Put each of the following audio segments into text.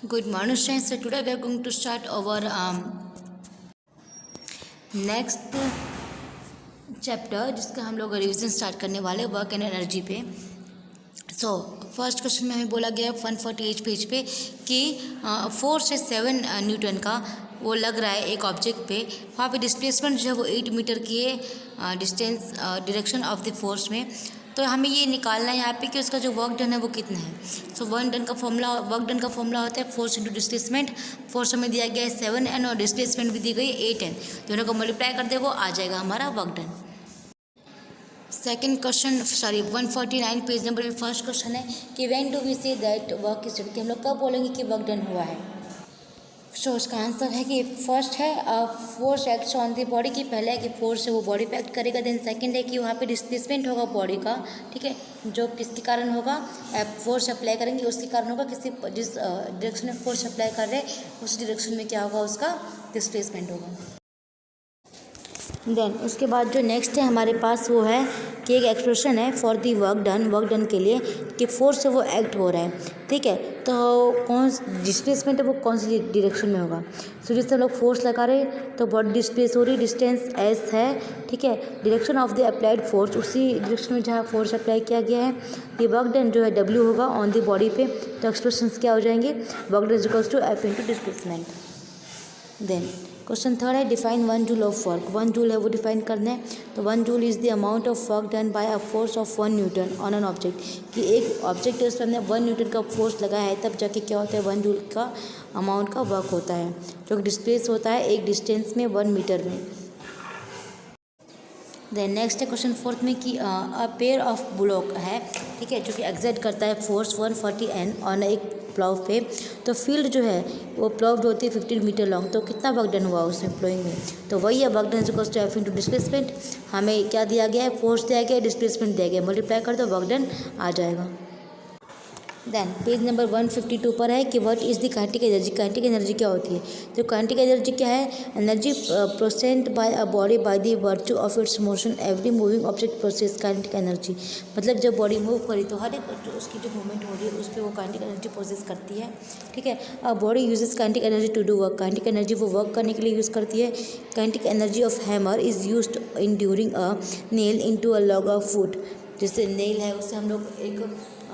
Good morning, students. So today we are going to start our next chapter जिसका हम लोग revision start करने वाले वर्क एंड एनर्जी पे। सो फर्स्ट क्वेश्चन में हमें बोला गया 148 पेज पे कि 4 से 7 न्यूटन का वो लग रहा है एक ऑब्जेक्ट पे। वहाँ पे डिस्प्लेसमेंट जो है वो 8 मीटर की है distance direction of the force में। तो हमें ये निकालना है यहाँ पे कि उसका जो वर्क डन है वो कितना है। सो वर्क डन का फॉर्मूला होता है फोर्स इंटू डिस्प्लेसमेंट। फोर्स हमें दिया गया है 7n और डिस्प्लेसमेंट भी दी गई 8n। दोनों को मल्टीप्लाई कर देगा आ जाएगा हमारा work done. Second question 149 page number पे फर्स्ट क्वेश्चन है कि when do we say that work is done, कि हम लोग कब बोलेंगे कि वर्क डन हुआ है। सो उसका आंसर है कि फर्स्ट है force acts on the body, की पहले है कि फोर्स है वो बॉडी पे एक्ट करेगा। देन सेकंड है कि वहाँ पे डिस्प्लेसमेंट होगा बॉडी का, ठीक है, जो किसके कारण होगा, फोर्स अप्लाई करेंगे उसके कारण होगा। किसी जिस डायरेक्शन में फोर्स अप्लाई कर रहे हैं उस डायरेक्शन में क्या होगा, उसका डिस्प्लेसमेंट होगा। देन उसके बाद जो नेक्स्ट है हमारे पास वो है कि एक एक्सप्रेशन है फॉर दी वर्क डन के लिए कि फोर्स से वो एक्ट हो रहा है, ठीक है। तो कौन डिस्प्लेसमेंट है वो कौन सी डायरेक्शन में होगा। सो जिससे हम लोग फोर्स लगा रहे तो बॉडी डिस्प्लेस हो रही, डिस्टेंस एस है, ठीक है। Direction of the applied force उसी डायरेक्शन में जहाँ फोर्स अप्लाई किया गया है। ये वर्क डन जो है डब्ल्यू होगा ऑन द बॉडी पे। तो एक्सप्रेशन क्या हो जाएंगे, work done is equals to F into displacement. Then question third है define 1 joule of work. 1 joule है वो डिफाइन करना है। तो 1 joule is the amount of work done by a force of 1 newton on an object, कि एक object है उस पर हमने 1 न्यूटन का फोर्स लगाया है तब जाके क्या होता है 1 जूल का अमाउंट का वर्क होता है, जो डिस्प्लेस होता है एक डिस्टेंस में 1 मीटर में। देन नेक्स्ट है क्वेश्चन फोर्थ में कि अ पेयर ऑफ ब्लॉक है, ठीक है, जो कि एग्जर्ट करता है फोर्स 140 N ऑन एक प्लाव पे। तो फील्ड जो है वो प्लाव जो होती है 15 मीटर लॉन्ग, तो कितना वर्क डन हुआ उसमें प्लोइंग में। तो वही है work done is equals to F into displacement. हमें क्या दिया गया है, फोर्स दिया गया है, डिस्प्लेसमेंट दिया गया है, मल्टीप्लाई कर दो वर्क डन आ जाएगा। देन पेज नंबर 152 पर है कि what is the kinetic energy. Kinetic energy क्या होती है। तो काइनेटिक एनर्जी क्या है, energy possessed by a body by the virtue of its motion every moving object possess kinetic energy. मतलब जब बॉडी मूव करी तो हर एक जो उसकी जो मूवमेंट हो रही है उस पर वो काइनेटिक एनर्जी प्रोसेस करती है, ठीक है। Body uses kinetic energy to do work. Kinetic energy वो वर्क करने के लिए यूज़ करती है। Kinetic energy of hammer is used in during a nail into a log of wood. जैसे नेल है उससे हम लोग एक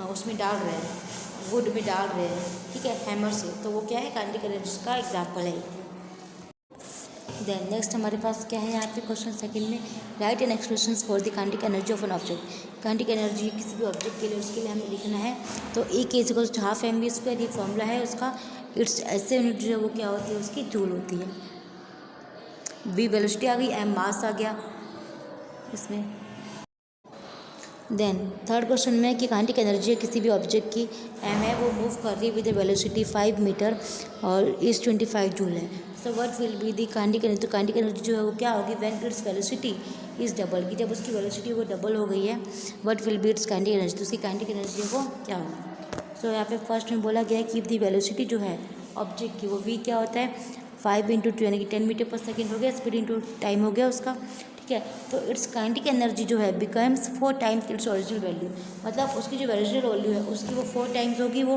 उसमें डाल रहे हैं, वुड में डाल रहे हैं, ठीक है, हैमर से, तो वो क्या है काइनेटिक एनर्जी का एग्जाम्पल है। देन नेक्स्ट हमारे पास क्या है यहाँ पे क्वेश्चन सेकंड में, write an expressions for the kinetic energy of an object. Kinetic energy किसी भी ऑब्जेक्ट के लिए उसके लिए हमें लिखना है। तो A K equals to half M V square, ये फॉर्मूला है उसका। इट्स ऐसे यूनिट जो है वो क्या होती है उसकी जूल होती है। वी वेलोसिटी आ गई, एम मास आ गया इसमें। देन थर्ड क्वेश्चन में कि काइनेटिक एनर्जी है किसी भी ऑब्जेक्ट की एम है वो मूव कर रही है विद वेलोसिटी 5 मीटर और इस 25 जूल है। So what will be the kinetic energy. तो काइनेटिक एनर्जी जो है वो क्या होगी, when its velocity is double, की जब उसकी वेलोसिटी वो डबल हो गई है। What will be it's kinetic energy, तो उसकी काइनेटिक एनर्जी वो क्या होगी। सो यहाँ पे फर्स्ट में बोला गया है कि दी वेलोसिटी जो है ऑब्जेक्ट की वो वी क्या होता है 5 इंटू 2 यानी कि 10 मीटर पर सेकेंड हो गया, स्पीड इंटू टाइम हो गया उसका, ठीक है। तो इट्स काइनेटिक एनर्जी जो है becomes 4 times its original value, मतलब उसकी जो ओरिजिनल वैल्यू है उसकी वो 4 टाइम्स होगी वो,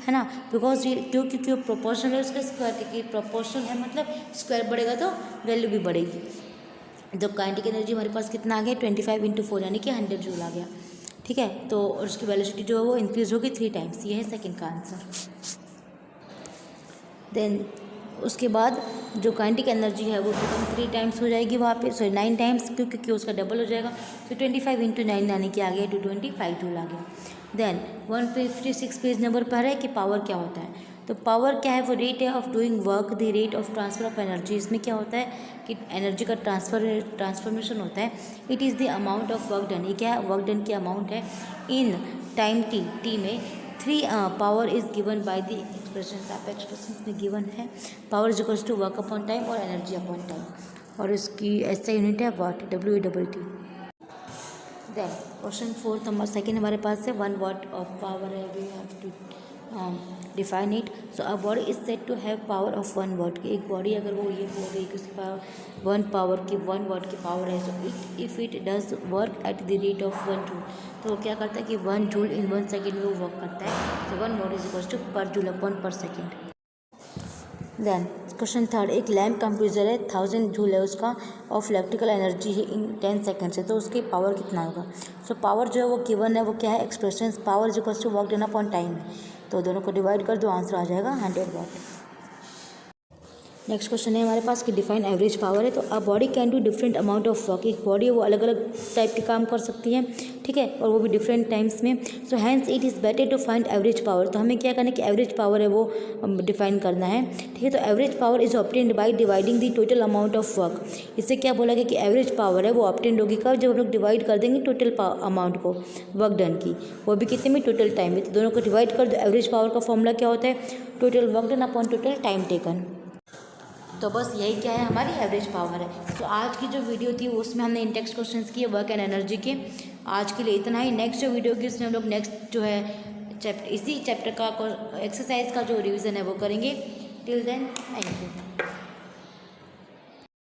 है ना। बिकॉज ये क्योंकि प्रोपोर्शनल है उसका स्क्वायर की प्रोपोर्शन है, मतलब स्क्वायर बढ़ेगा तो वैल्यू भी बढ़ेगी। तो काइनेटिक एनर्जी हमारे पास कितना आ गया 25 इंटू 4 यानी कि 100 जूल आ गया, ठीक है। तो उसकी वेलोसिटी जो है वो इंक्रीज होगी 3 टाइम्स, ये है सेकेंड का आंसर। देन उसके बाद जो काइनेटिक एनर्जी है वो बिकम 3 टाइम्स हो जाएगी वहाँ पे, सॉरी 9 टाइम्स, क्योंकि उसका डबल हो जाएगा। तो 25 इंटू 9 यानी कि आ गया 225 जूल आ गया। देन 156 पेज नंबर पर है कि पावर क्या होता है। तो पावर क्या है, वो रेट है of doing work, the rate of transfer of energy. इसमें क्या होता है कि एनर्जी का ट्रांसफॉर्मेशन होता है। It is the amount of work done, ये क्या है वर्क डन की अमाउंट है इन टाइम टी में। 3 power is given by the expression, आप एक्सप्रेशन में गिवन है power is equals to work upon time और एनर्जी अपॉन टाइम, और इसकी ऐसा यूनिट है watt, WAT। Then question fourth हमारा सेकेंड हमारे पास है 1 वाट ऑफ पावर है, we have to define it. So a body is said to have power of 1 watt, की एक बॉडी अगर वो ये बोल रही है कि उसकी पावर 1 वाट की पावर है, so if it does work at the rate of 1 joule, तो वो क्या करता है कि 1 जूल इन 1 सेकेंड में वो वर्क करता है। तो 1 वाट इज इक्वल्स टू पर जूल अपॉन पर सेकेंड। देन क्वेश्चन थर्ड, एक लैम्प कंप्यूटर है 1000 जूल है उसका ऑफ इलेक्ट्रिकल एनर्जी है इन 10 सेकेंड्स है, तो उसकी पावर कितना होगा। सो पावर जो है वो गिवन है, वो क्या है, एक्सप्रेशन पावर जो to work done upon time है, तो दोनों को डिवाइड कर दो, आंसर आ जाएगा 100 वाट। नेक्स्ट क्वेश्चन है हमारे पास कि डिफाइन एवरेज पावर है। तो a body can do different amount of work, एक बॉडी है वो अलग अलग टाइप के काम कर सकती है, ठीक है, और वो भी डिफरेंट टाइम्स में। So hence it is better to find average power, तो हमें क्या करना है कि एवरेज पावर है वो डिफाइन करना है, ठीक है। तो average power is obtained by dividing the total amount of work, इससे क्या बोला गया कि एवरेज पावर है वो ऑब्टेन्ड होगी कब, जब हम लोग डिवाइड कर देंगे टोटल अमाउंट को वर्क डन की, वो भी कितने में, टोटल टाइम में। तो दोनों को डिवाइड कर दो, एवरेज पावर का फॉर्मूला क्या होता है, total work done upon total time taken. तो बस यही क्या है, हमारी एवरेज पावर है। तो आज की जो वीडियो थी उसमें हमने इंटेक्स क्वेश्चंस किए वर्क एंड एनर्जी के। आज के लिए इतना ही। नेक्स्ट जो वीडियो की उसमें हम लोग नेक्स्ट जो है इसी चैप्टर का एक्सरसाइज का जो रिवीजन है वो करेंगे। Till then thank you.